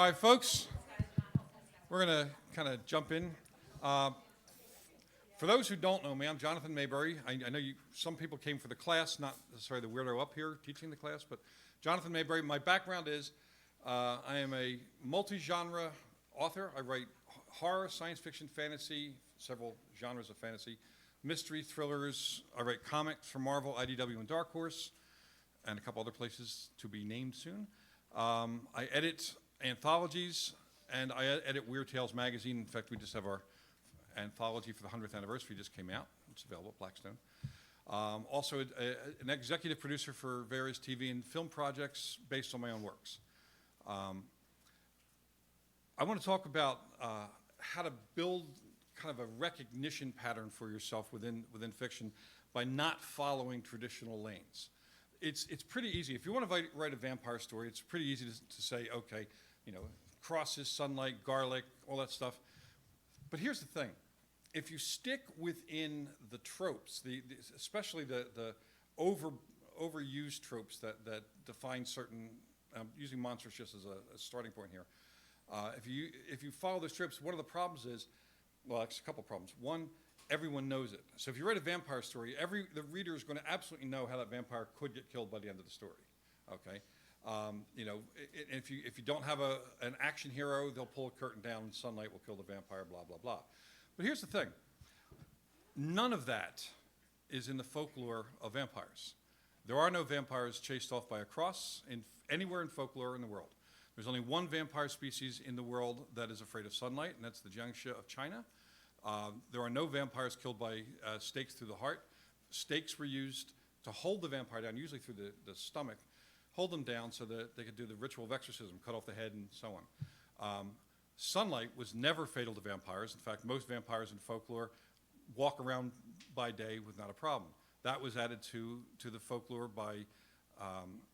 All right, folks, we're going to kind of jump in. For those who don't know me, I'm Jonathan Maberry. I know some people came for the class, not necessarily the weirdo up here teaching the class, but Jonathan Maberry. My background is I am a multi-genre author. I write horror, science fiction, fantasy, several genres of fantasy, mystery, thrillers. I write comics for Marvel, IDW, and Dark Horse, and a couple other places to be named soon. I edit anthologies, and I edit Weird Tales magazine. In fact, we just have our anthology for the 100th anniversary just came out. It's available at Blackstone. Also an executive producer for various TV and film projects based on my own works. I want to talk about how to build kind of a recognition pattern for yourself within fiction by not following traditional lanes. It's pretty easy. If you want to write a vampire story, it's pretty easy to say, okay, crosses, sunlight, garlic, all that stuff. But here's the thing. If you stick within the tropes, especially the overused tropes that define certain, I'm using monsters just as a starting point here. If you follow those tropes, one of the problems is, well, it's a couple problems. One, everyone knows it. So if you write a vampire story, the reader is going to absolutely know how that vampire could get killed by the end of the story. Okay, if you don't have an action hero, they'll pull a curtain down, and sunlight will kill the vampire, blah blah blah. But here's the thing: none of that is in the folklore of vampires. There are no vampires chased off by a cross anywhere in folklore in the world. There's only one vampire species in the world that is afraid of sunlight, and that's the Jiangshi of China. There are no vampires killed by stakes through the heart. Stakes were used to hold the vampire down, usually through the stomach, hold them down so that they could do the ritual of exorcism, cut off the head and so on. Sunlight was never fatal to vampires. In fact, most vampires in folklore walk around by day with not a problem. That was added to the folklore by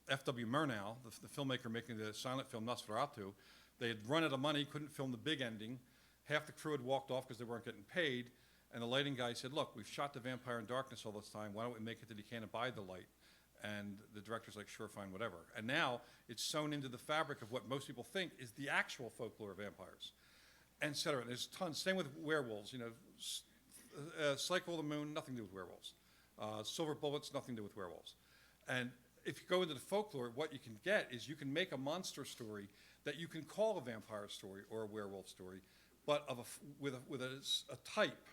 F.W. Murnau, the filmmaker making the silent film Nosferatu. They had run out of money, couldn't film the big ending. Half the crew had walked off because they weren't getting paid, and the lighting guy said, look, we've shot the vampire in darkness all this time. Why don't we make it that he can't abide the light? And the director's like, sure, fine, whatever. And now it's sewn into the fabric of what most people think is the actual folklore of vampires, et cetera. And there's tons. Same with werewolves. Cycle of the Moon, nothing to do with werewolves. Silver Bullets, nothing to do with werewolves. And if you go into the folklore, what you can get is you can make a monster story that you can call a vampire story or a werewolf story, but with a type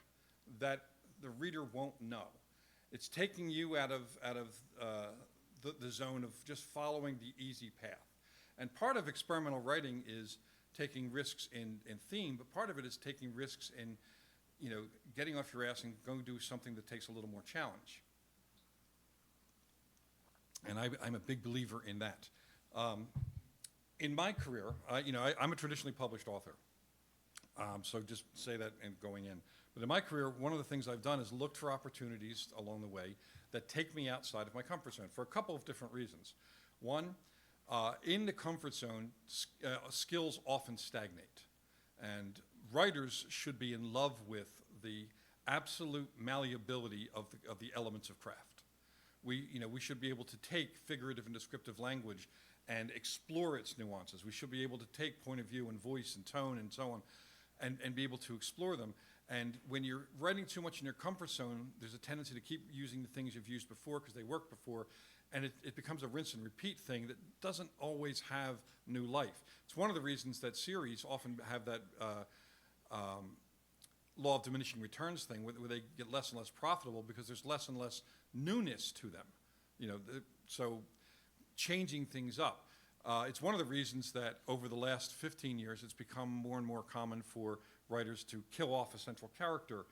that the reader won't know. It's taking you out of the zone of just following the easy path. And part of experimental writing is taking risks in theme, but part of it is taking risks in getting off your ass and going to do something that takes a little more challenge. And I'm a big believer in that. In my career, I'm a traditionally published author. So just say that and going in. But in my career, one of the things I've done is looked for opportunities along the way that take me outside of my comfort zone for a couple of different reasons. One, in the comfort zone, skills often stagnate. And writers should be in love with the absolute malleability of the elements of craft. We should be able to take figurative and descriptive language and explore its nuances. We should be able to take point of view and voice and tone and so on and be able to explore them. And when you're writing too much in your comfort zone, there's a tendency to keep using the things you've used before because they worked before, and it becomes a rinse and repeat thing that doesn't always have new life. It's one of the reasons that series often have that law of diminishing returns thing where they get less and less profitable because there's less and less newness to them. So changing things up. It's one of the reasons that over the last 15 years it's become more and more common for writers to kill off a central character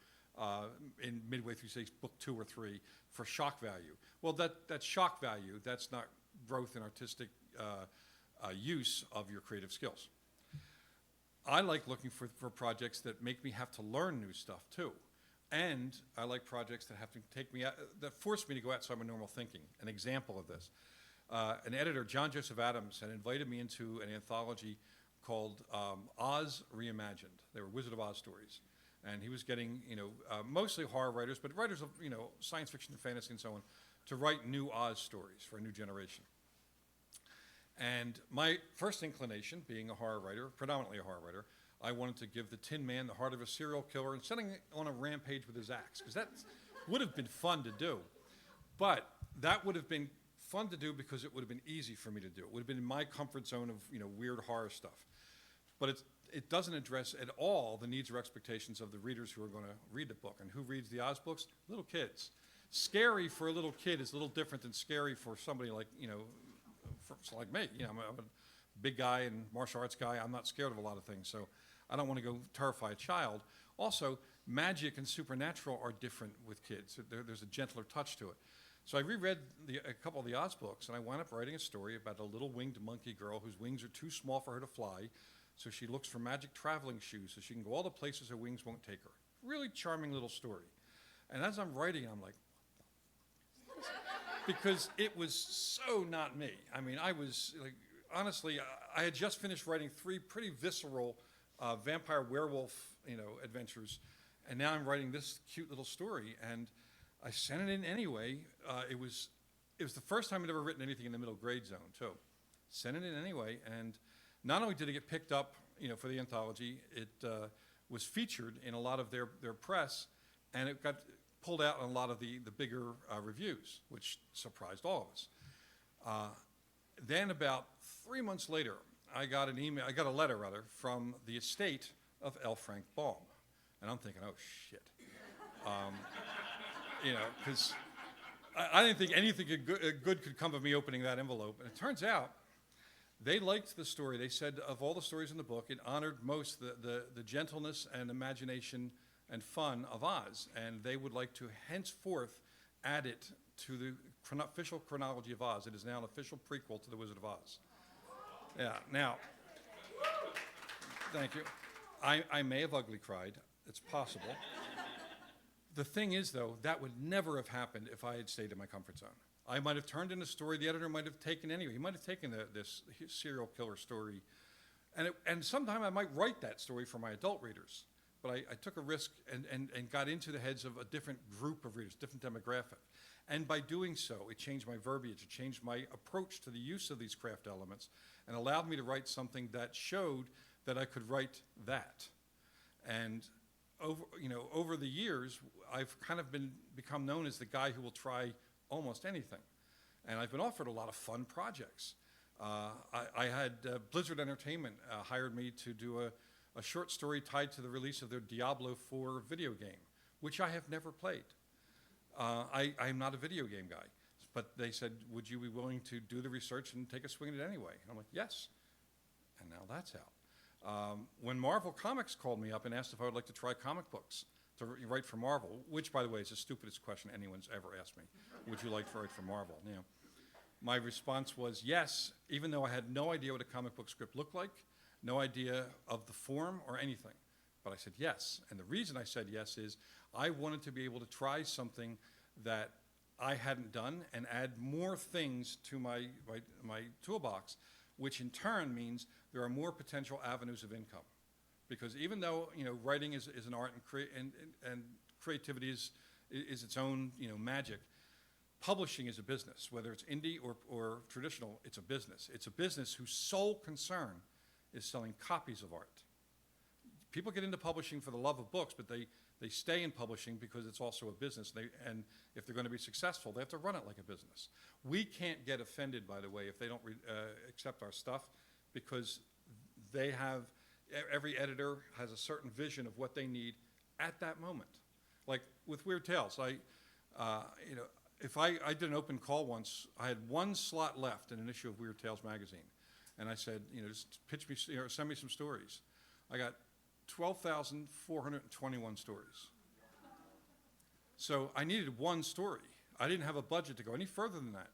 in midway through, say, book 2 or 3 for shock value. Well, that's shock value. That's not growth in artistic use of your creative skills. I like looking for projects that make me have to learn new stuff too. And I like projects that have to take me out, that force me to go outside my normal thinking. An example of this. An editor, John Joseph Adams, had invited me into an anthology called Oz Reimagined. They were Wizard of Oz stories. And he was getting, mostly horror writers, but writers of, science fiction and fantasy and so on, to write new Oz stories for a new generation. And my first inclination, being a horror writer, predominantly a horror writer, I wanted to give the Tin Man the heart of a serial killer and setting it on a rampage with his axe, because that would have been fun to do. But that would have been fun to do because it would have been easy for me to do. It would have been in my comfort zone of weird horror stuff. But it doesn't address at all the needs or expectations of the readers who are going to read the book. And who reads the Oz books? Little kids. Scary for a little kid is a little different than scary for somebody like like me. I'm a big guy and martial arts guy. I'm not scared of a lot of things, so I don't want to go terrify a child. Also, magic and supernatural are different with kids. There's a gentler touch to it. So I reread a couple of the Oz books, and I wound up writing a story about a little winged monkey girl whose wings are too small for her to fly, so she looks for magic traveling shoes so she can go all the places her wings won't take her. Really charming little story. And as I'm writing, I'm like, because it was so not me. I mean, I was, like, honestly, I had just finished writing 3 pretty visceral vampire werewolf, adventures, and now I'm writing this cute little story, and I sent it in anyway. It was the first time I'd ever written anything in the middle grade zone, too. Sent it in anyway, and not only did it get picked up, for the anthology, it was featured in a lot of their press, and it got pulled out on a lot of the bigger reviews, which surprised all of us. Then about 3 months later, I got a letter from the estate of L. Frank Baum. And I'm thinking, oh shit. Because I didn't think anything good could come of me opening that envelope. And it turns out they liked the story. They said of all the stories in the book, it honored most the gentleness and imagination and fun of Oz, and they would like to henceforth add it to the official chronology of Oz. It is now an official prequel to The Wizard of Oz. Yeah, now, thank you. I may have ugly cried. It's possible. The thing is, though, that would never have happened if I had stayed in my comfort zone. I might have turned in a story the editor might have taken anyway. He might have taken this serial killer story, and sometime I might write that story for my adult readers. But I took a risk and got into the heads of a different group of readers, different demographic. And by doing so, it changed my verbiage, it changed my approach to the use of these craft elements, and allowed me to write something that showed that I could write that. And over the years, I've kind of become known as the guy who will try almost anything. And I've been offered a lot of fun projects. I had Blizzard Entertainment hired me to do a short story tied to the release of their Diablo 4 video game, which I have never played. I am not a video game guy, but they said, would you be willing to do the research and take a swing at it anyway? And I'm like, yes. And now that's out. When Marvel Comics called me up and asked if I would like to try comic books to write for Marvel, which, by the way, is the stupidest question anyone's ever asked me. Would you like to write for Marvel? My response was yes, even though I had no idea what a comic book script looked like, no idea of the form or anything. But I said yes. And the reason I said yes is I wanted to be able to try something that I hadn't done and add more things to my toolbox, which in turn means there are more potential avenues of income. Because even though writing is an art and creativity is its own magic, publishing is a business. Whether it's indie or traditional, it's a business. It's a business whose sole concern is selling copies of art. People get into publishing for the love of books, but they stay in publishing because it's also a business. And if they're going to be successful, they have to run it like a business. We can't get offended, by the way, if they don't accept our stuff, because every editor has a certain vision of what they need at that moment. Like with Weird Tales, if I did an open call once, I had one slot left in an issue of Weird Tales magazine. And I said, just pitch me, send me some stories. I got 12,421 stories. So I needed one story. I didn't have a budget to go any further than that.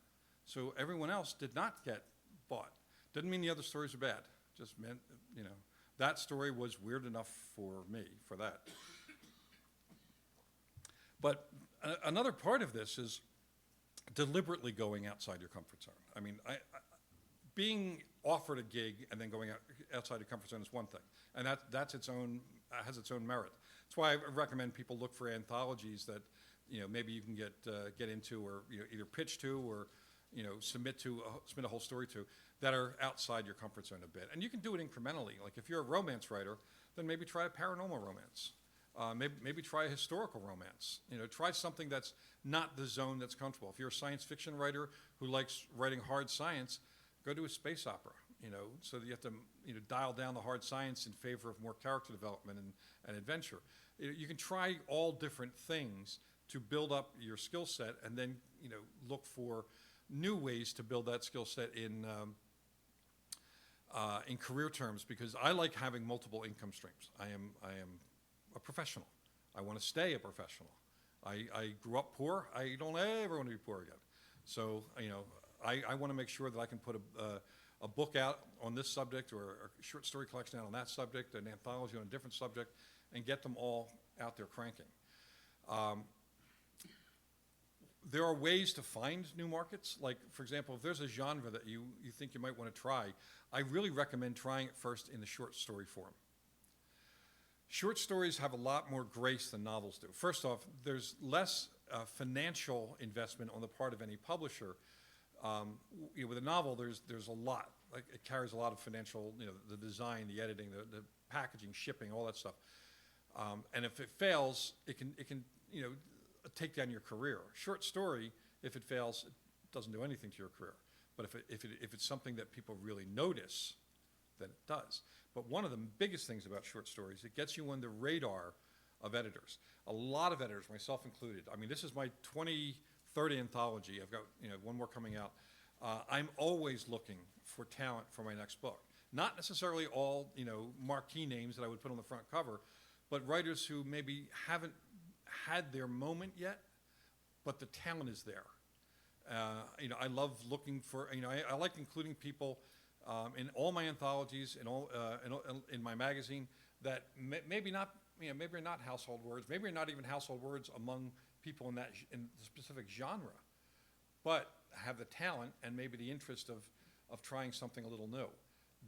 So everyone else did not get bought. Didn't mean the other stories are bad. Just meant, that story was weird enough for me, for that. But another part of this is deliberately going outside your comfort zone. I mean, being offered a gig and then going outside your comfort zone is one thing, and that's its own has its own merit. That's why I recommend people look for anthologies that maybe you can get into or either pitch to or submit a whole story to, that are outside your comfort zone a bit. And you can do it incrementally. Like if you're a romance writer, then maybe try a paranormal romance. Maybe try a historical romance. Try something that's not the zone that's comfortable. If you're a science fiction writer who likes writing hard science, go to a space opera. So that you have to dial down the hard science in favor of more character development and adventure. You can try all different things to build up your skill set, and then look for new ways to build that skill set in career terms, because I like having multiple income streams. I am a professional. I want to stay a professional. I grew up poor. I don't ever want to be poor again. So I want to make sure that I can put a book out on this subject, or a short story collection out on that subject, an anthology on a different subject, and get them all out there cranking. There are ways to find new markets. Like, for example, if there's a genre that you think you might want to try, I really recommend trying it first in the short story form. Short stories have a lot more grace than novels do. First off, there's less financial investment on the part of any publisher. With a novel, there's a lot. Like, it carries a lot of financial, the design, the editing, the packaging, shipping, all that stuff. And if it fails, it can take down your career. Short story, if it fails, it doesn't do anything to your career. But if it's something that people really notice, then it does. But one of the biggest things about short stories, it gets you on the radar of editors. A lot of editors, myself included. I mean, this is my 23rd anthology. I've got one more coming out. I'm always looking for talent for my next book. Not necessarily all marquee names that I would put on the front cover, but writers who maybe haven't had their moment yet, but the talent is there. I love looking for. I like including people in all my anthologies, in my magazine, that maybe not are not household words, maybe are not even household words among people in the specific genre, but have the talent and maybe the interest of trying something a little new.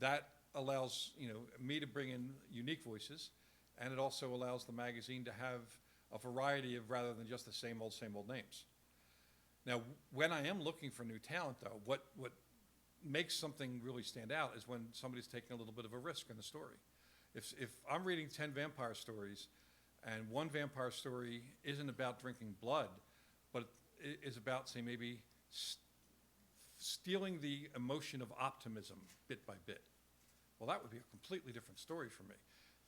That allows me to bring in unique voices, and it also allows the magazine to have a variety of, rather than just the same old names. Now, when I am looking for new talent, though, what makes something really stand out is when somebody's taking a little bit of a risk in the story. If I'm reading 10 vampire stories, and one vampire story isn't about drinking blood, but it is about, say, maybe stealing the emotion of optimism bit by bit, well, that would be a completely different story for me.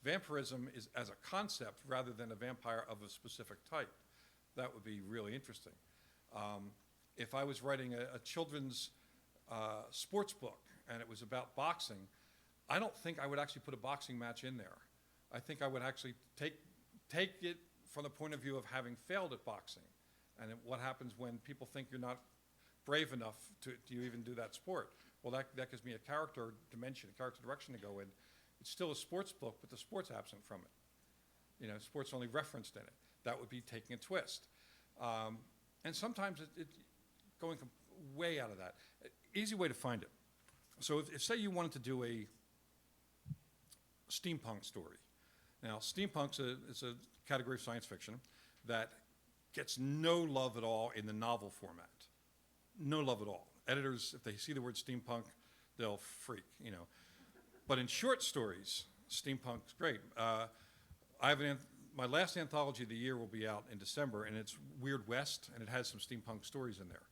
Vampirism is as a concept rather than a vampire of a specific type. That would be really interesting. If I was writing a children's sports book and it was about boxing, I don't think I would actually put a boxing match in there. I think I would actually take it from the point of view of having failed at boxing, and what happens when people think you're not brave enough to even do that sport. Well, that gives me a character dimension, a character direction to go in. It's still a sports book, but the sport's absent from it. Sport's only referenced in it. That would be taking a twist. And sometimes it's going way out of that. Easy way to find it. So if say you wanted to do a steampunk story. Now, steampunk's is a category of science fiction that gets no love at all in the novel format. No love at all. Editors, if they see the word steampunk, they'll freak, But in short stories, steampunk's great. I have my last anthology of the year will be out in December, and it's Weird West, and it has some steampunk stories in there.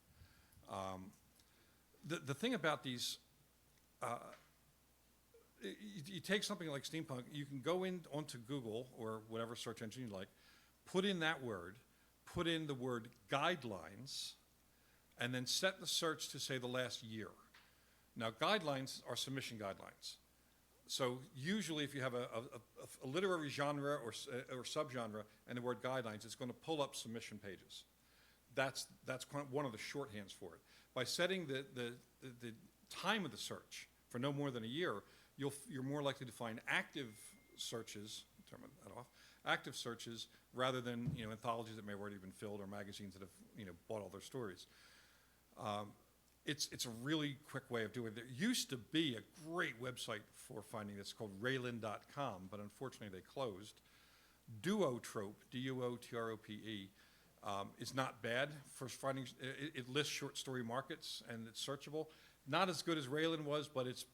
The thing about these, you take something like steampunk, you can go onto Google or whatever search engine you like, put in that word, put in the word guidelines, and then set the search to, say, the last year. Now, guidelines are submission guidelines. So usually if you have a literary genre or subgenre and the word guidelines, it's going to pull up submission pages. That's one of the shorthands for it. By setting the time of the search for no more than a year, you're more likely to find active searches, turn that off, active searches rather than anthologies that may have already been filled or magazines that have bought all their stories. It's a really quick way of doing it. There used to be a great website for finding this called Raylin.com, but unfortunately they closed. Duotrope, Duotrope, is not bad for finding, it lists short story markets and it's searchable. Not as good as Raylan was, but it's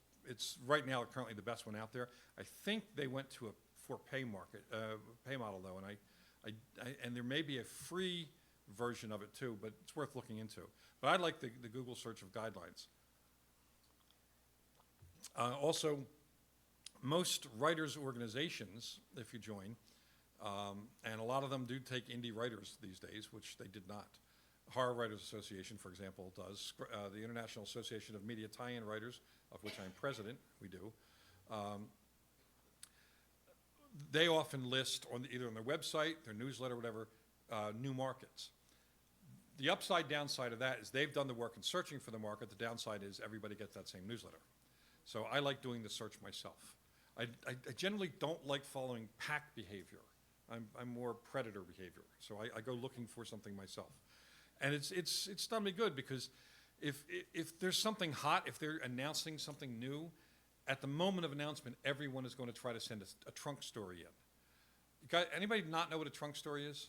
right now currently the best one out there. I think they went to a for pay market, pay model though, and there may be a free version of it too, but it's worth looking into. But I like the Google search of guidelines. Also, most writers' organizations, if you join, and a lot of them do take indie writers these days, which they did not. Horror Writers Association, for example, does. The International Association of Media Tie-in Writers, of which I'm president, we do. They often list either on their website, their newsletter, whatever, new markets. The upside downside of that is they've done the work in searching for the market. The downside is everybody gets that same newsletter. So I like doing the search myself. I generally don't like following pack behavior. I'm more predator behavior. So I go looking for something myself. And it's done me good because if there's something hot, if they're announcing something new, at the moment of announcement, everyone is going to try to send a trunk story in. Anybody not know what a trunk story is?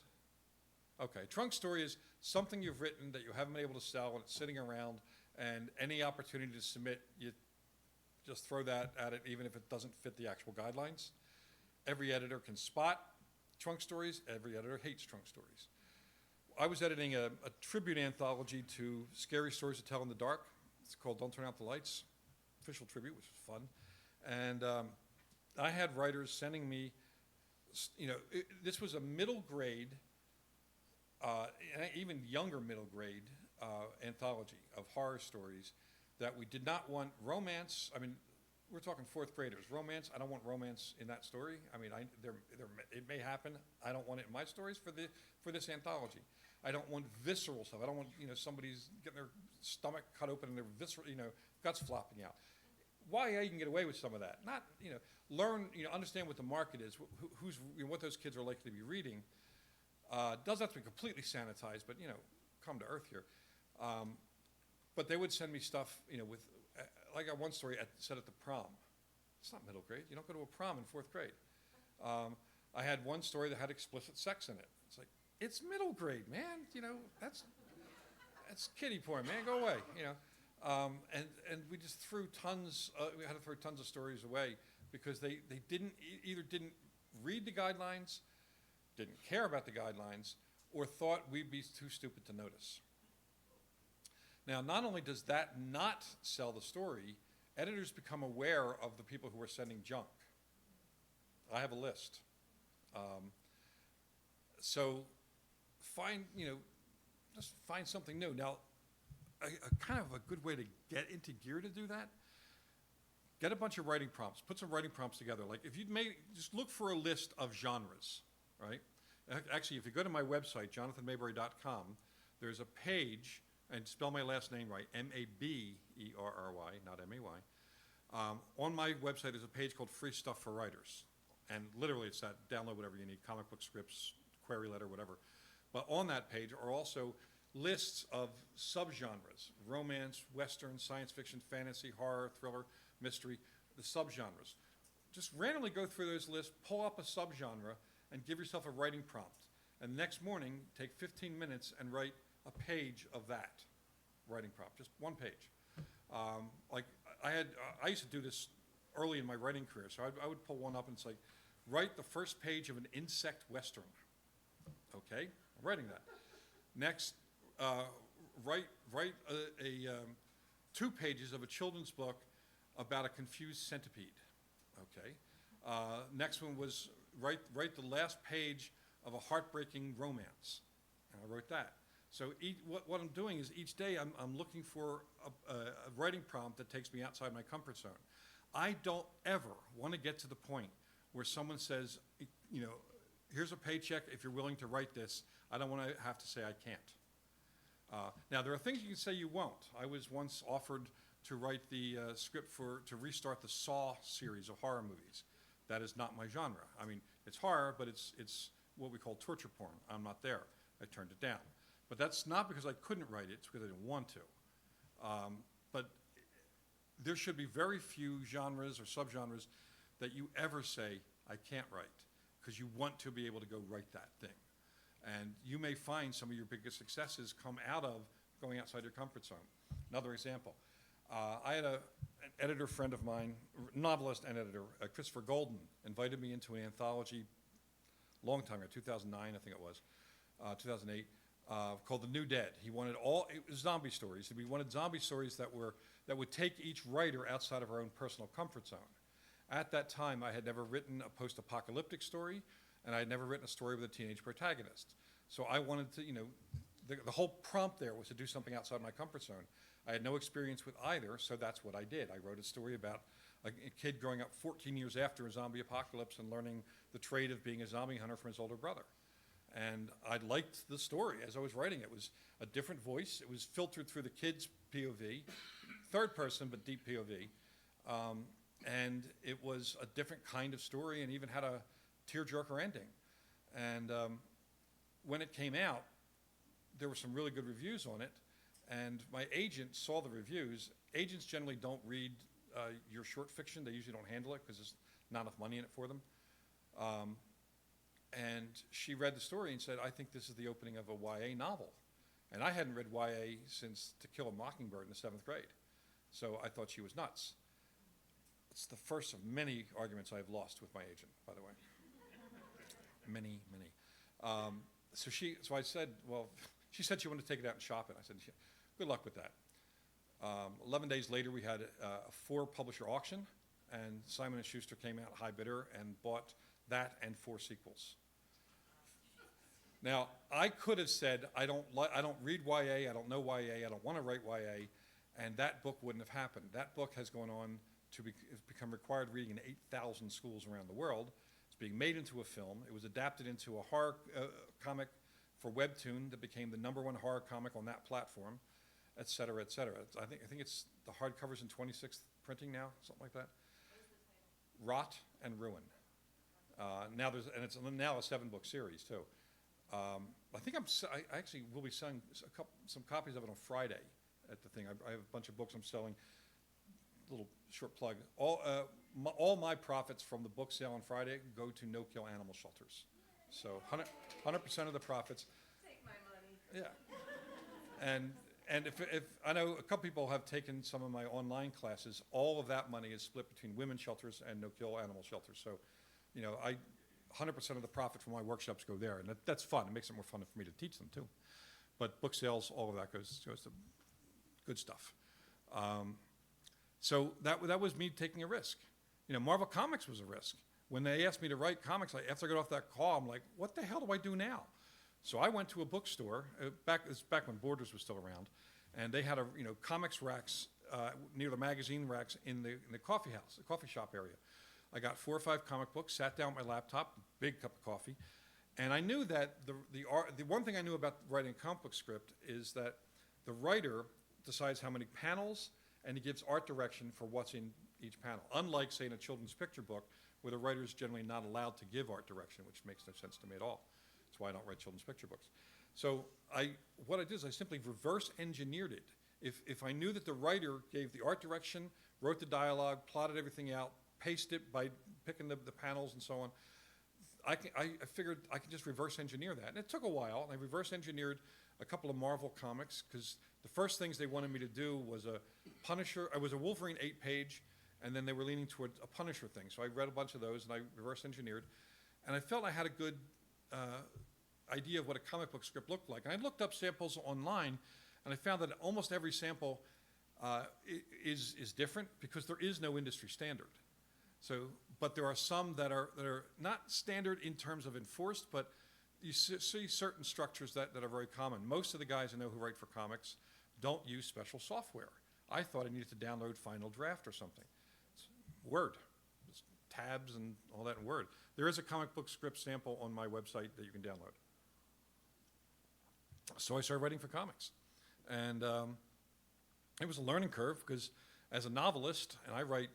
Okay, trunk story is something you've written that you haven't been able to sell and it's sitting around, and any opportunity to submit, you just throw that at it even if it doesn't fit the actual guidelines. Every editor can spot trunk stories, every editor hates trunk stories. I was editing a tribute anthology to Scary Stories to Tell in the Dark. It's called Don't Turn Out the Lights, official tribute, which was fun. And I had writers sending me, this was a middle grade, and even younger middle grade anthology of horror stories that we did not want romance. I mean, we're talking fourth graders. Romance, I don't want romance in that story. I mean, it may happen. I don't want it in my stories for this anthology. I don't want visceral stuff. I don't want somebody's getting their stomach cut open and their visceral guts flopping out. YA, you can get away with some of that. Not learn understand what the market is, what those kids are likely to be reading. Doesn't have to be completely sanitized, but come to earth here. But they would send me stuff with like I got one story said at the prom. It's not middle grade. You don't go to a prom in fourth grade. I had one story that had explicit sex in it. It's like, it's middle grade, man. That's kiddie porn, man. Go away. And we just threw tons. We had to throw tons of stories away because they either didn't read the guidelines, didn't care about the guidelines, or thought we'd be too stupid to notice. Now, not only does that not sell the story, editors become aware of the people who are sending junk. I have a list. So just find something new. Now, a kind of a good way to get into gear to do that, get a bunch of writing prompts. Put some writing prompts together. Like if just look for a list of genres, right? Actually, if you go to my website, jonathanmaberry.com, there's a page, and spell my last name right, Maberry, not M-A-Y. On my website is a page called Free Stuff for Writers. And literally it's that, download whatever you need, comic book scripts, query letter, whatever. But on that page are also lists of subgenres: romance, western, science fiction, fantasy, horror, thriller, mystery, the subgenres. Just randomly go through those lists, pull up a subgenre, and give yourself a writing prompt. And the next morning, take 15 minutes and write a page of that writing prompt, just one page. Like I used to do this early in my writing career, so I would pull one up and say, write the first page of an insect western. Okay, I'm writing that. Next, write 2 pages of a children's book about a confused centipede. Okay. Next one was write the last page of a heartbreaking romance, and I wrote that. So what I'm doing is each day I'm looking for a writing prompt that takes me outside my comfort zone. I don't ever want to get to the point where someone says, here's a paycheck if you're willing to write this. I don't want to have to say I can't. Now, there are things you can say you won't. I was once offered to write the script to restart the Saw series of horror movies. That is not my genre. I mean, it's horror, but it's what we call torture porn. I'm not there. I turned it down. But that's not because I couldn't write it, it's because I didn't want to. But there should be very few genres or subgenres that you ever say, I can't write, because you want to be able to go write that thing. And you may find some of your biggest successes come out of going outside your comfort zone. Another example, I had an editor friend of mine, novelist and editor, Christopher Golden, invited me into an anthology long time ago, 2009 I think it was, 2008, called The New Dead. He wanted it was zombie stories. We wanted zombie stories that would take each writer outside of our own personal comfort zone. At that time, I had never written a post-apocalyptic story, and I had never written a story with a teenage protagonist. So I wanted to, the whole prompt there was to do something outside my comfort zone. I had no experience with either, so that's what I did. I wrote a story about a kid growing up 14 years after a zombie apocalypse and learning the trade of being a zombie hunter from his older brother. And I liked the story as I was writing. It was a different voice. It was filtered through the kid's POV, third person but deep POV. And it was a different kind of story and even had a tearjerker ending. And when it came out, there were some really good reviews on it. And my agent saw the reviews. Agents generally don't read your short fiction. They usually don't handle it because there's not enough money in it for them. And she read the story and said, I think this is the opening of a YA novel. And I hadn't read YA since To Kill a Mockingbird in the 7th grade. So I thought she was nuts. It's the first of many arguments I've lost with my agent, by the way. Many. So I said, well, she said she wanted to take it out and shop it. I said, good luck with that. 11 days later, we had a 4-publisher auction, and Simon & Schuster came out high bidder and bought that and 4 sequels. Now, I could have said, I don't read YA, I don't know YA, I don't want to write YA, and that book wouldn't have happened. That book has gone on to become required reading in 8,000 schools around the world. It's being made into a film. It was adapted into a horror comic for Webtoon that became the #1 horror comic on that platform, et cetera, et cetera. I think it's the hardcover's in 26th printing now, something like that. Rot and Ruin. It's now a 7-book series too. I actually will be selling some copies of it on Friday at the thing. I have a bunch of books I'm selling. Little short plug. All my profits from the book sale on Friday go to no-kill animal shelters. So 100% of the profits. Take my money. Yeah. And if I know a couple people have taken some of my online classes, all of that money is split between women's shelters and no-kill animal shelters. So, 100% of the profit from my workshops go there, and that's fun. It makes it more fun for me to teach them too. But book sales, all of that goes to good stuff. So that was me taking a risk. Marvel Comics was a risk. When they asked me to write comics, after I got off that call, I'm like, what the hell do I do now? So I went to a bookstore, back when Borders was still around, and they had comics racks near the magazine racks in the coffee shop area. I got 4 or 5 comic books, sat down with my laptop, big cup of coffee, and I knew that the one thing I knew about writing a comic book script is that the writer decides how many panels, and he gives art direction for what's in each panel. Unlike, say, in a children's picture book, where the writer is generally not allowed to give art direction, which makes no sense to me at all. That's why I don't write children's picture books. So what I did is I simply reverse engineered it. If I knew that the writer gave the art direction, wrote the dialogue, plotted everything out, paced it by picking the panels and so on, I figured I could just reverse engineer that. And it took a while, and I reverse engineered a couple of Marvel comics, because the first things they wanted me to do was a Punisher, it was a Wolverine 8-page, and then they were leaning toward a Punisher thing. So I read a bunch of those, and I reverse engineered. And I felt I had a good idea of what a comic book script looked like. And I looked up samples online, and I found that almost every sample is different, because there is no industry standard. But there are some that are not standard in terms of enforced, but you see certain structures that are very common. Most of the guys I know who write for comics don't use special software. I thought I needed to download Final Draft or something. It's Word. It's tabs and all that in Word. There is a comic book script sample on my website that you can download. So I started writing for comics. And it was a learning curve, because as a novelist, and I write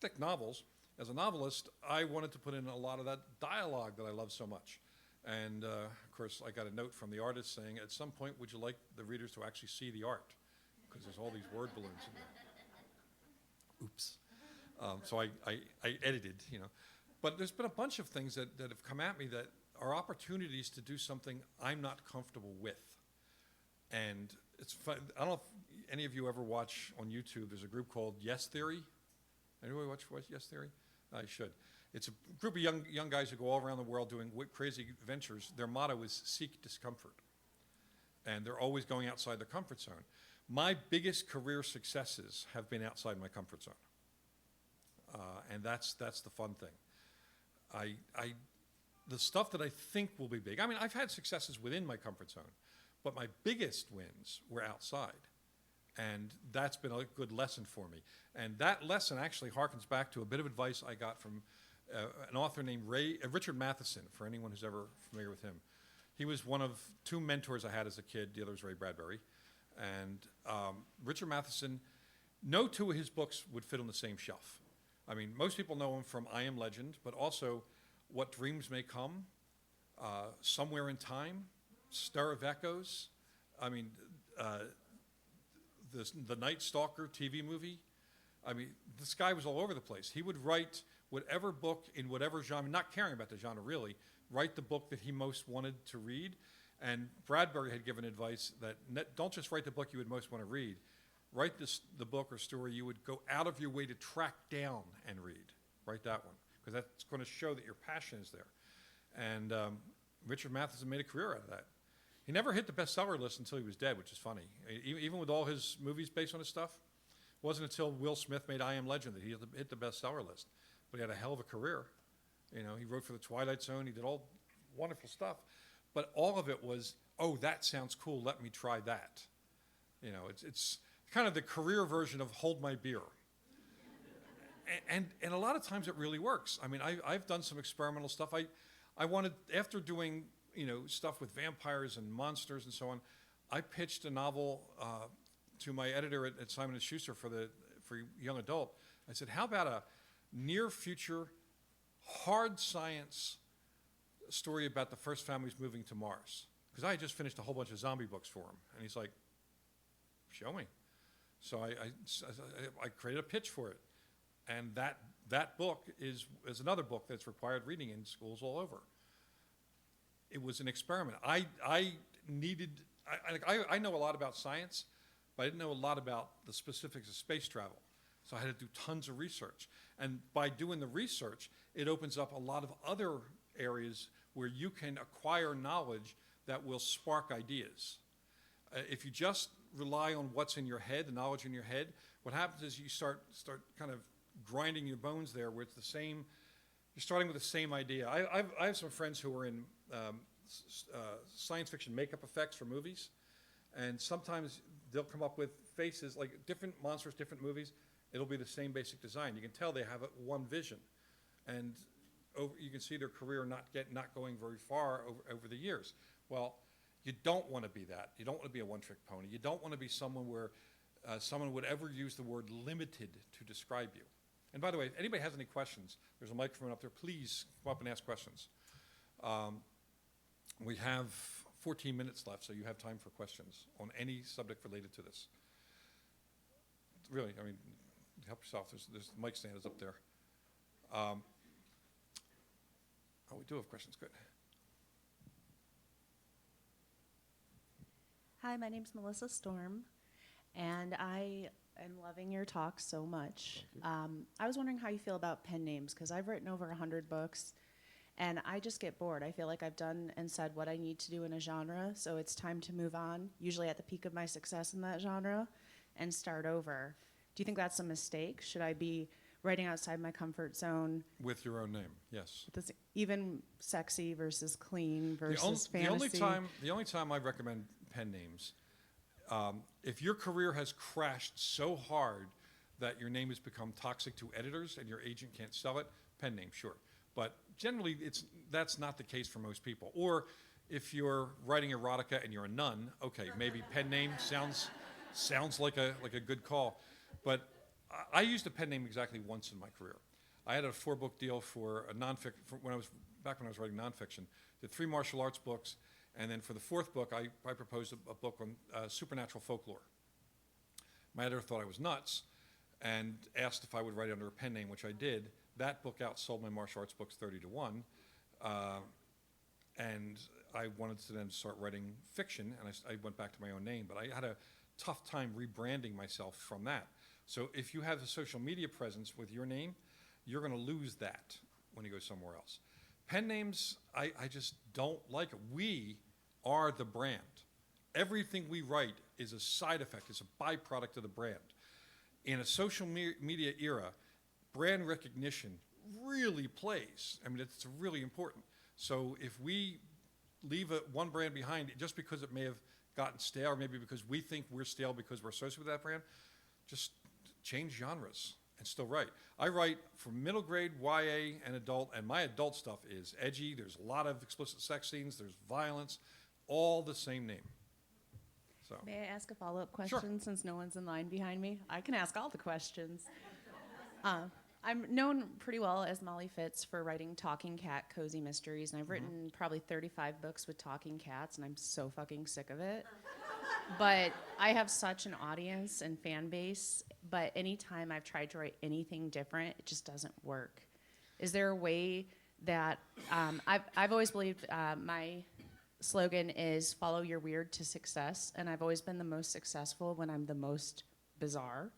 thick novels, as a novelist, I wanted to put in a lot of that dialogue that I love so much. And of course, I got a note from the artist saying, at some point, would you like the readers to actually see the art? Because there's all these word balloons in there. Oops. So I edited, But there's been a bunch of things that have come at me that are opportunities to do something I'm not comfortable with. And it's fun. I don't know if any of you ever watch on YouTube, there's a group called Yes Theory. Anybody watch Yes Theory? I should. It's a group of young guys who go all around the world doing crazy ventures. Their motto is seek discomfort. And they're always going outside their comfort zone. My biggest career successes have been outside my comfort zone. And that's the fun thing. The stuff that I think will be big, I mean, I've had successes within my comfort zone, but my biggest wins were outside. And that's been a good lesson for me. And that lesson actually harkens back to a bit of advice I got from an author named Richard Matheson, for anyone who's ever familiar with him. He was one of two mentors I had as a kid. The other was Ray Bradbury. And Richard Matheson, no two of his books would fit on the same shelf. I mean, most people know him from I Am Legend, but also What Dreams May Come, Somewhere in Time, Stir of Echoes. I mean, the Night Stalker TV movie. I mean, this guy was all over the place. He would write whatever book in whatever genre, not caring about the genre really, write the book that he most wanted to read. And Bradbury had given advice that don't just write the book you would most want to read. Write the book or story you would go out of your way to track down and read. Write that one, because that's going to show that your passion is there. And Richard Matheson made a career out of that. He never hit the bestseller list until he was dead, which is funny. Even with all his movies based on his stuff, it wasn't until Will Smith made I Am Legend that he hit the bestseller list. But he had a hell of a career. You know, he wrote for The Twilight Zone. He did all wonderful stuff. But all of it was, oh, that sounds cool. Let me try that. You know, it's kind of the career version of hold my beer. And a lot of times it really works. I mean, I've done some experimental stuff. I wanted, after doing, you know, stuff with vampires and monsters and so on, I pitched a novel to my editor at Simon & Schuster for young adult. I said, how about a near future hard science story about the first families moving to Mars? Because I had just finished a whole bunch of zombie books for him. And he's like, show me. So I created a pitch for it. And that book is another book that's required reading in schools all over. It was an experiment. I know a lot about science, but I didn't know a lot about the specifics of space travel. So I had to do tons of research. And by doing the research, it opens up a lot of other areas where you can acquire knowledge that will spark ideas. If you just rely on what's in your head, the knowledge in your head, what happens is you start kind of grinding your bones there where it's the same, you're starting with the same idea. I have some friends who are in science fiction makeup effects for movies, and sometimes they'll come up with faces, like different monsters, different movies, it'll be the same basic design. You can tell they have one vision, and you can see their career not going very far over the years. Well, you don't want to be that. You don't want to be a one-trick pony. You don't want to be someone where someone would ever use the word limited to describe you. And by the way, if anybody has any questions, there's a microphone up there. Please come up and ask questions. We have 14 minutes left, so you have time for questions on any subject related to this. Really, I mean, help yourself. There's the mic stand is up there. Oh, we do have questions. Good. Hi, my name's Melissa Storm, and I am loving your talk so much. I was wondering how you feel about pen names, because I've written over 100 books, and I just get bored. I feel like I've done and said what I need to do in a genre, so it's time to move on, usually at the peak of my success in that genre, and start over. Do you think that's a mistake? Should I be writing outside my comfort zone? With your own name, yes. Even sexy versus clean versus fantasy? The only time I recommend pen names, if your career has crashed so hard that your name has become toxic to editors and your agent can't sell it, pen name, sure. But generally, that's not the case for most people. Or if you're writing erotica and you're a nun, okay, maybe pen name sounds like a good call. But I used a pen name exactly once in my career. I had a 4-book deal for a nonfiction when I was writing nonfiction. Did 3 martial arts books, and then for the 4th book, I proposed a book on supernatural folklore. My editor thought I was nuts and asked if I would write it under a pen name, which I did. That book outsold my martial arts books 30 to 1. and I wanted to then start writing fiction, and I went back to my own name, but I had a tough time rebranding myself from that. So if you have a social media presence with your name, you're going to lose that when you go somewhere else. Pen names, I just don't like it. We are the brand. Everything we write is a side effect, it's a byproduct of the brand. In a social media era, brand recognition really plays. I mean, it's really important. So if we leave one brand behind just because it may have gotten stale, or maybe because we think we're stale because we're associated with that brand, just change genres and still write. I write for middle grade, YA, and adult, and my adult stuff is edgy. There's a lot of explicit sex scenes. There's violence, all the same name. So. May I ask a follow-up question? Sure. Since no one's in line behind me? I can ask all the questions. I'm known pretty well as Molly Fitz for writing talking cat cozy mysteries, and I've written probably 35 books with talking cats, and I'm so fucking sick of it. But I have such an audience and fan base, but anytime I've tried to write anything different, it just doesn't work. Is there a way that, I've always believed my slogan is follow your weird to success, and I've always been the most successful when I'm the most bizarre.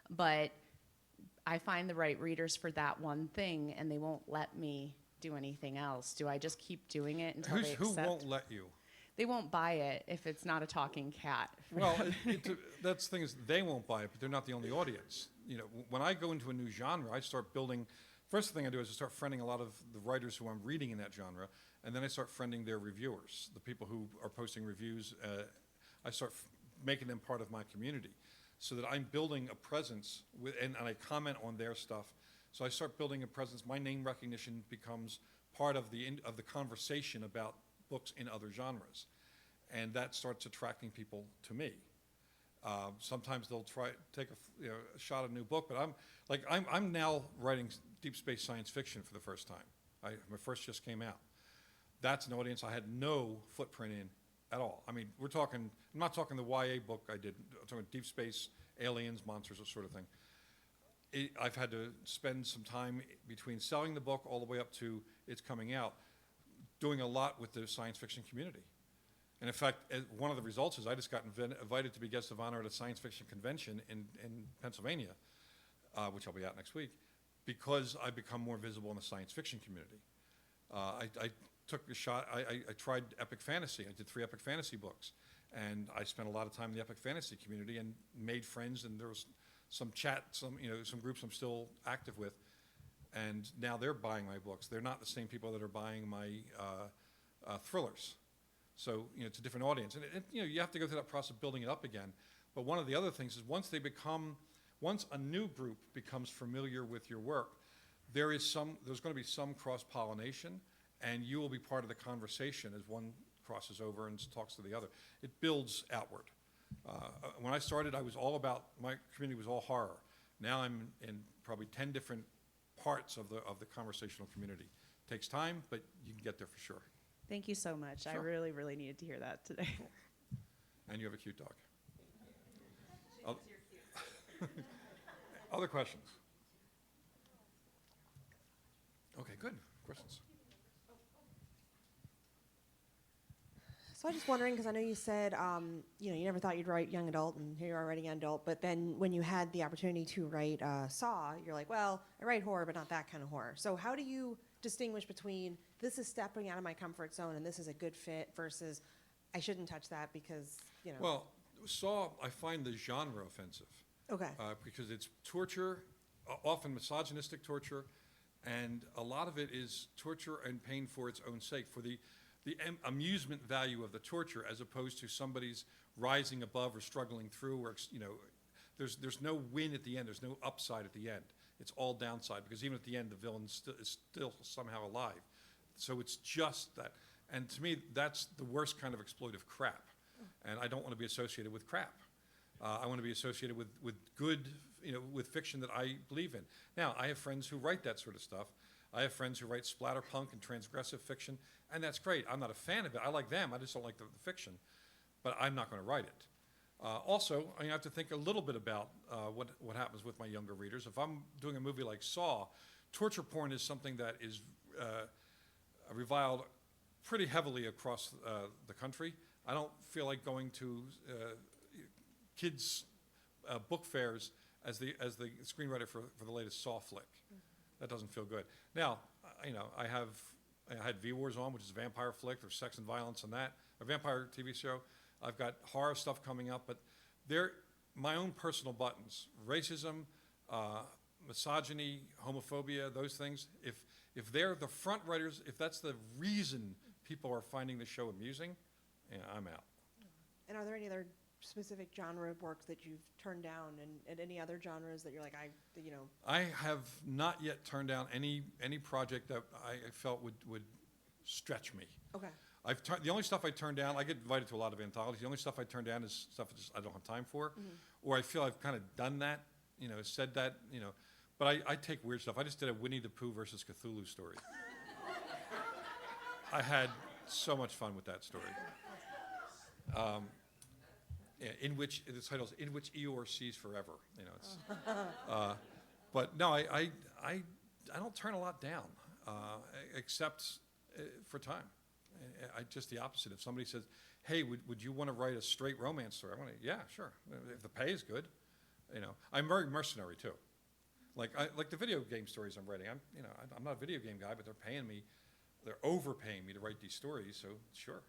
But I find the right readers for that one thing, and they won't let me do anything else. Do I just keep doing it until they accept? Who won't let you? They won't buy it if it's not a talking cat. Well, that's the thing is they won't buy it, but they're not the only audience. You know, when I go into a new genre, I start building. First thing I do is I start friending a lot of the writers who I'm reading in that genre, and then I start friending their reviewers, the people who are posting reviews. I start making them part of my community, so that I'm building a presence with, and I comment on their stuff. So I start building a presence. My name recognition becomes part of the conversation about books in other genres, and that starts attracting people to me. Sometimes they'll try take a shot at a new book, but I'm now writing deep space science fiction for the first time. My first just came out. That's an audience I had no footprint in at all. I mean, I'm not talking the YA book I did. I'm talking deep space, aliens, monsters, that sort of thing. I've had to spend some time between selling the book all the way up to its coming out, doing a lot with the science fiction community. And in fact, one of the results is I just got invited to be guest of honor at a science fiction convention in Pennsylvania, which I'll be at next week, because I've become more visible in the science fiction community. I took a shot. I tried epic fantasy. I did 3 epic fantasy books, and I spent a lot of time in the epic fantasy community and made friends. And there was some chat, some groups I'm still active with, and now they're buying my books. They're not the same people that are buying my thrillers. So it's a different audience, and you have to go through that process of building it up again. But one of the other things is once a new group becomes familiar with your work, there's going to be some cross-pollination, and you will be part of the conversation as one crosses over and talks to the other. It builds outward. When I started, my community was all horror. Now I'm in probably 10 different parts of the conversational community. It takes time, but you can get there for sure. Thank you so much. Sure. I really, really needed to hear that today. And you have a cute dog. Other questions? Okay, good. Questions? So I was just wondering, because I know you said, you never thought you'd write young adult, and here you are writing young adult. But then when you had the opportunity to write Saw, you're like, well, I write horror, but not that kind of horror. So how do you distinguish between this is stepping out of my comfort zone and this is a good fit versus I shouldn't touch that because, Well, Saw, I find the genre offensive. Okay. Because it's torture, often misogynistic torture, and a lot of it is torture and pain for its own sake, for the amusement value of the torture, as opposed to somebody's rising above or struggling through, or there's no win at the end, there's no upside at the end. It's all downside, because even at the end, the villain is still somehow alive. So it's just that. And to me, that's the worst kind of exploitive crap. And I don't want to be associated with crap. I want to be associated with good, with fiction that I believe in. Now, I have friends who write that sort of stuff. I have friends who write splatterpunk and transgressive fiction, and that's great. I'm not a fan of it. I like them. I just don't like the fiction. But I'm not going to write it. Also, I have to think a little bit about what happens with my younger readers. If I'm doing a movie like Saw, torture porn is something that is reviled pretty heavily across the country. I don't feel like going to kids' book fairs as the screenwriter for the latest Saw flick. That doesn't feel good. Now, I had V-Wars on, which is a vampire flick. There's sex and violence in that. A vampire TV show. I've got horror stuff coming up, but they're my own personal buttons. Racism, misogyny, homophobia, those things. If they're the front writers, if that's the reason people are finding the show amusing, yeah, I'm out. And are there any other specific genre of work that you've turned down, and any other genres that you're like, I have not yet turned down any project that I felt would stretch me. Okay. The only stuff I turn down, I get invited to a lot of anthologies. The only stuff I turn down is stuff I don't have time for, or I feel I've kind of done that, said that, But I take weird stuff. I just did a Winnie the Pooh versus Cthulhu story. I had so much fun with that story. Yeah, the title's "In Which Eeyore Sees Forever." It's. But no, I don't turn a lot down, except for time. I just the opposite. If somebody says, "Hey, would you want to write a straight romance story?" I want to. Yeah, sure. If the pay is good, I'm very mercenary too. Like the video game stories I'm writing. I'm not a video game guy, but they're paying me. They're overpaying me to write these stories. So sure,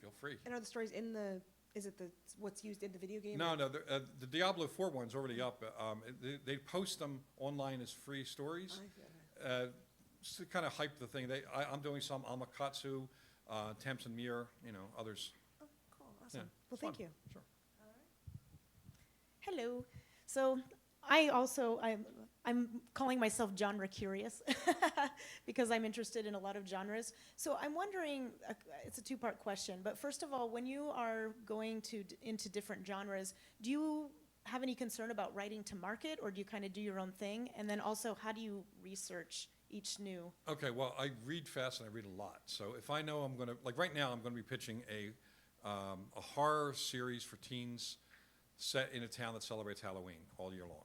feel free. And are the stories in the? Is it what's used in the video game? No. The Diablo 4 one's already up. They post them online as free stories. To kind of hype the thing. I'm doing some Amakatsu, Tamsin Muir, others. Oh, cool, awesome. Yeah, Well, fun. thank you. Sure. Hello. So I'm calling myself genre curious because I'm interested in a lot of genres. So I'm wondering, it's a two-part question, but first of all, when you are going into different genres, do you have any concern about writing to market, or do you kind of do your own thing? And then also, how do you research each new? Okay, well, I read fast and I read a lot. So if I know I'm going to, like right now, I'm going to be pitching a horror series for teens set in a town that celebrates Halloween all year long.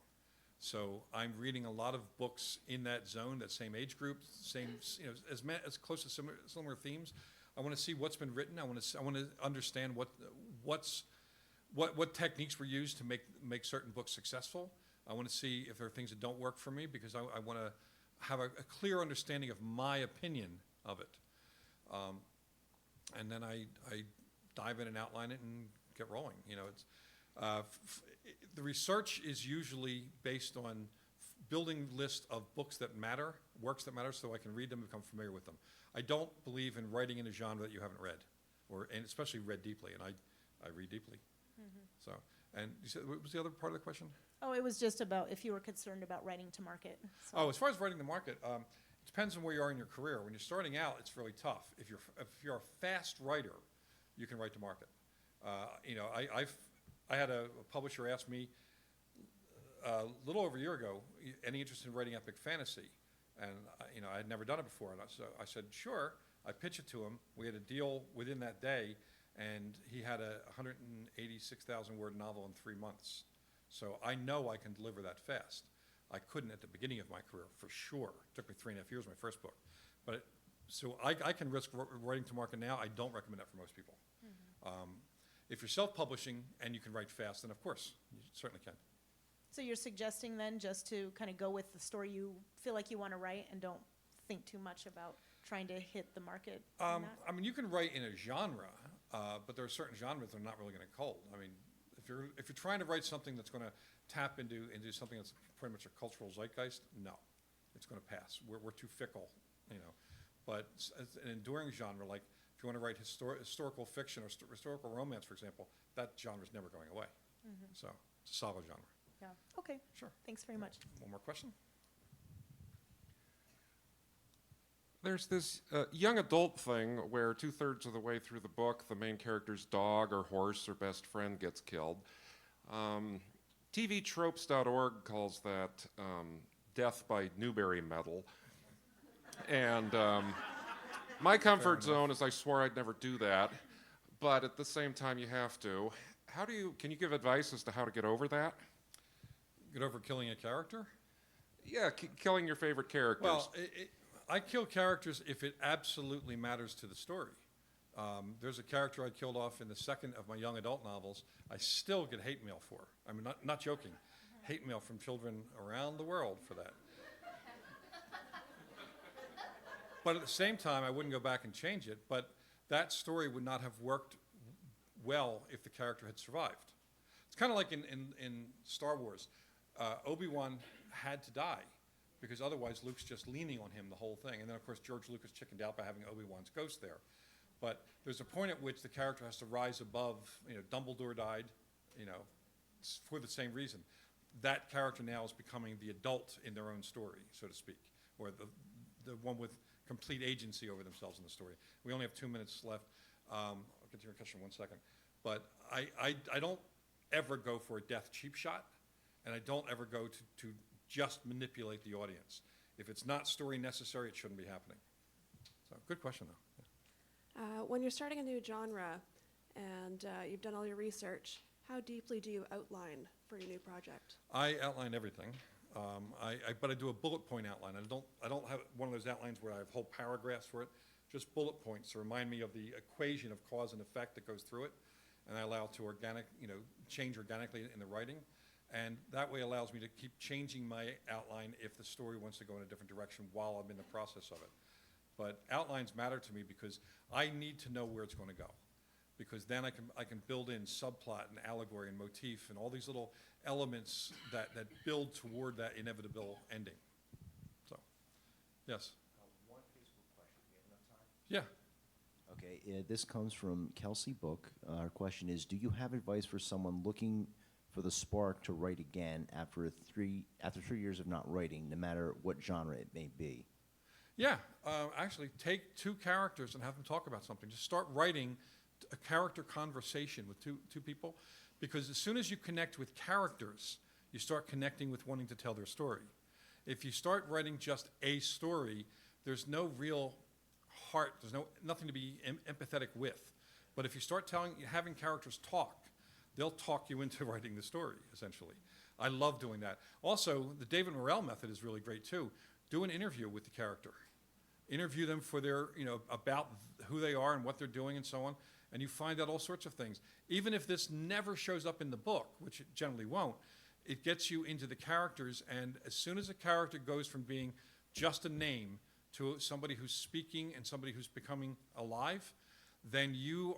So I'm reading a lot of books in that zone, that same age group, as close to similar themes. I want to see what's been written. I want to understand what techniques were used to make certain books successful. I want to see if there are things that don't work for me, because I want to have a clear understanding of my opinion of it. And then I dive in and outline it and get rolling. The research is usually based on building list of books that matter, works that matter, so I can read them and become familiar with them. I don't believe in writing in a genre that you haven't read, and especially read deeply, and I read deeply. So, and you said, what was the other part of the question? Oh, it was just about if you were concerned about writing to market. So. Oh, as far as writing to market, it depends on where you are in your career. When you're starting out, it's really tough. If you're a fast writer, you can write to market. I had a publisher ask me a little over a year ago, any interest in writing epic fantasy? And I had never done it before, and so I said, sure. I pitched it to him. We had a deal within that day, and he had a 186,000 word novel in 3 months. So I know I can deliver that fast. I couldn't at the beginning of my career, for sure. It took me 3.5 years, my first book. So I can risk writing to market now. I don't recommend that for most people. If you're self-publishing and you can write fast, then of course, you certainly can. So you're suggesting then just to kind of go with the story you feel like you want to write and don't think too much about trying to hit the market? I mean, you can write in a genre, but there are certain genres that are not really going to cold. I mean, if you're trying to write something that's going to tap into something that's pretty much a cultural zeitgeist, no, it's going to pass. We're too fickle, But an enduring genre, like if you want to write historical fiction or historical romance, for example, that genre is never going away. So it's a solid genre. Yeah. Okay. Sure. Thanks very much. One more question? There's this young adult thing where 2/3 of the way through the book, the main character's dog or horse or best friend gets killed. TVtropes.org calls that death by Newbery medal. And my comfort zone is I swore I'd never do that, but at the same time you have to. Can you give advice as to how to get over that? Get over killing a character? Yeah, killing your favorite characters. Well, I kill characters if it absolutely matters to the story. There's a character I killed off in the second of my young adult novels. I still get hate mail for. I mean, not joking. Hate mail from children around the world for that. But at the same time, I wouldn't go back and change it, but that story would not have worked well if the character had survived. It's kind of like in Star Wars. Obi-Wan had to die because otherwise Luke's just leaning on him the whole thing. And then, of course, George Lucas chickened out by having Obi-Wan's ghost there. But there's a point at which the character has to rise above, Dumbledore died, for the same reason. That character now is becoming the adult in their own story, so to speak, or the one with complete agency over themselves in the story. We only have 2 minutes left. I'll get to your question in 1 second. But I don't ever go for a death cheap shot, and I don't ever go to just manipulate the audience. If it's not story necessary, it shouldn't be happening. So good question, though. When you're starting a new genre and you've done all your research, how deeply do you outline for your new project? I outline everything, but I do a bullet point outline. I don't have one of those outlines where I have whole paragraphs for it. Just bullet points to remind me of the equation of cause and effect that goes through it, and I allow it to change organically in the writing, and that way allows me to keep changing my outline if the story wants to go in a different direction while I'm in the process of it. But outlines matter to me because I need to know where it's going to go, because then I can build in subplot and allegory and motif and all these little elements that build toward that inevitable ending. So, yes. One Facebook question. Do you have enough time? Yeah. Okay, this comes from Kelsey Book. Our question is, do you have advice for someone looking for the spark to write again after 3 years of not writing, no matter what genre it may be? Yeah, actually, take 2 characters and have them talk about something. Just start writing a character conversation with two people, because as soon as you connect with characters, you start connecting with wanting to tell their story. If you start writing just a story, there's no real heart. There's nothing to be empathetic with. But if you start having characters talk, they'll talk you into writing the story, essentially. I love doing that. Also, the David Morrell method is really great, too. Do an interview with the character. Interview them for their, about who they are and what they're doing and so on, and you find out all sorts of things. Even if this never shows up in the book, which it generally won't, it gets you into the characters, and as soon as a character goes from being just a name to somebody who's speaking and somebody who's becoming alive, then you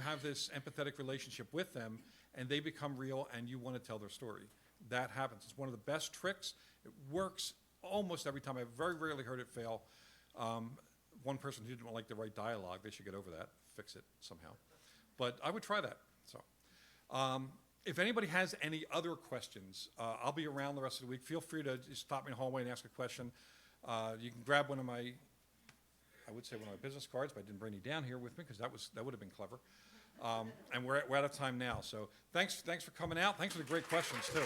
have this empathetic relationship with them, and they become real, and you want to tell their story. That happens. It's one of the best tricks. It works almost every time. I've very rarely heard it fail. One person who didn't like the right dialogue, they should get over that, fix it somehow. But I would try that. So, if anybody has any other questions, I'll be around the rest of the week. Feel free to just stop me in the hallway and ask a question. You can grab one of my business cards, but I didn't bring any down here with me because that would have been clever. And we're out of time now. So thanks for coming out. Thanks for the great questions too.